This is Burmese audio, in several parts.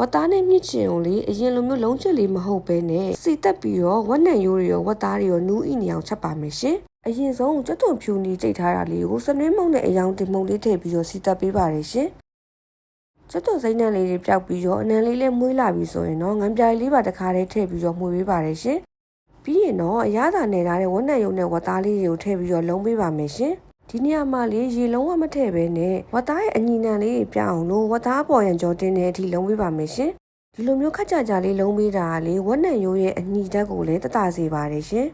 ဝတ်သားနဲ့မြင့်ချင်ုံလေးအရင်လိုမျိုးလုံးချက်လေးမဟုတ်ပဲနဲ့စီတက်ပြီးတော့ဝက်နံရိုးတွေရောဝတ်သားတွေရောနူးဤနေအောင်ချက်ပါမယ်ရှင်အရင်ဆုံးကျွတ်သွန်ဖြူနီကြိတ်ထားတာလေးကိုစနွေးမုံနဲ့အယောင်တင်မုံလေးထည့်ပြီးတော့စီတက်ပေးပါတယ်ရှင်ကျွတ်သွန်စိမ့်နှံလေးတွေပျောက်ပြီးတော့အနံလေးလည်းမွေးလာပြီဆိုရင်တော့ငန်းပြိုင်လေးပါတစ်ခါတည်းထည့်ပြီးတော့မှုပေးပါတယ်ရှင်ပြီးရင်တော့အရသာနယ်ထားတဲ့ဝက်နံရုံနဲ့ဝတ်သားလေးတွေကိုထည့်ပြီးတော့လုံးပေးပါမယ်ရှင်ဒီနေရာမှာလေးရေလုံးဝမထည့်ပဲနဲ့ဝတ်သားရဲ့အညီနံလေးတွေပြအောင်လို့ဝတ်သားပေါ်ရန်ကြောတင်းတဲ့အထိလုံးပေးပါမယ်ရှင်ဒီလိုမျိုးခက်ကြကြလေးလုံးပေးတာလေးဝက်နံရိုးရဲ့အညီဓာတ်ကိုလည်းတတစေပါတယ်ရှင်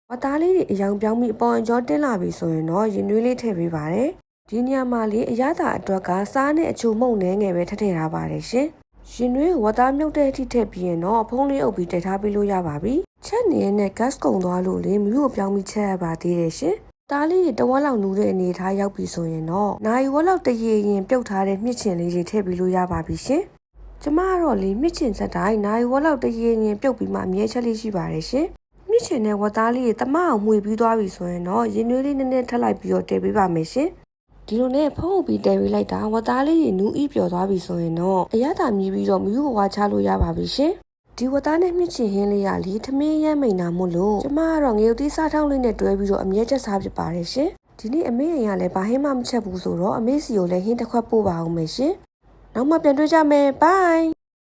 ဝတ်သားလေးတွေအယောင်ပြောင်းပြီးအပေါ်ရန်ကြောတင်းလာပြီဆိုရင်တော့ရင်နွေးလေးထည့်ပေးပါတယ်ဒီနေရာမှာလေးအရသာအတွက်ကစားနဲ့အချိုမှုန့်နှဲငယ်ပဲထည့်ထားပါတယ်ရှင်ရင်နွေးဝတ်သားမြုပ်တဲ့အထိထည့်ပြီးရင်တော့အဖုံးလေးအုပ်ပြီးတည်ထားပေးလို့ရပါပြီချက်နေနဲ့ gas ကုန်သွားလို့လေမြို့ကိုပြောင်းပြီးချက်ရပါသေးတယ်ရှင်သားလေးတွေတဝက်လောက်နူးတဲ့အနေထားရောက်ပြီဆိုရင်တော့နိုင်ဝက်လောက်တရေရင်ပြုတ်ထားတဲ့မြစ်ချင်လေးတွေထည့်ပြီးလို့ရပါပြီရှင်ကျမကတော့လေမြစ်ချင်စက်တိုင်းနိုင်ဝက်လောက်တရေရင်ပြုတ်ပြီးမှအမြဲချက်လေးရှိပါတယ်ရှင်မြစ်ချင်တဲ့ဝက်သားလေးတွေတမအောင်မှွေပြီးသွားပြီဆိုရင်တော့ရင်နွေးလေးနည်းနည်းထပ်လိုက်ပြီးတော့တည်ပေးပါမယ်ရှင်ဒီလိုနဲ့ဖုံးပြီးတည်ပေးလိုက်တာဝက်သားလေးတွေနူးဤပျော်သွားပြီဆိုရင်တော့အရသာမြည်ပြီးတော့မြို့ကိုဝါချလို့ရပါပြီရှင်ဒီဝတ်သားနဲ့မြင့်ချင်ဟင်းလေးရလီထမင်းရမ်းမိန်နာမို့လို့ကျမကတော့ငရုတ်သီးစားထောင်းလေးနဲ့တွဲပြီးတော့အမြဲချက်စားဖြစ်ပါတယ်ရှင်ဒီနေ့အမေအိမ်ကလည်းဘာဟင်းမှမချက်ဘူးဆိုတော့အမေစီကိုလည်းဟင်းတစ်ခွက်ပို့ပါအောင်မယ်ရှင်နောက်မှပြန်တွေ့ကြမယ်ဘိုင်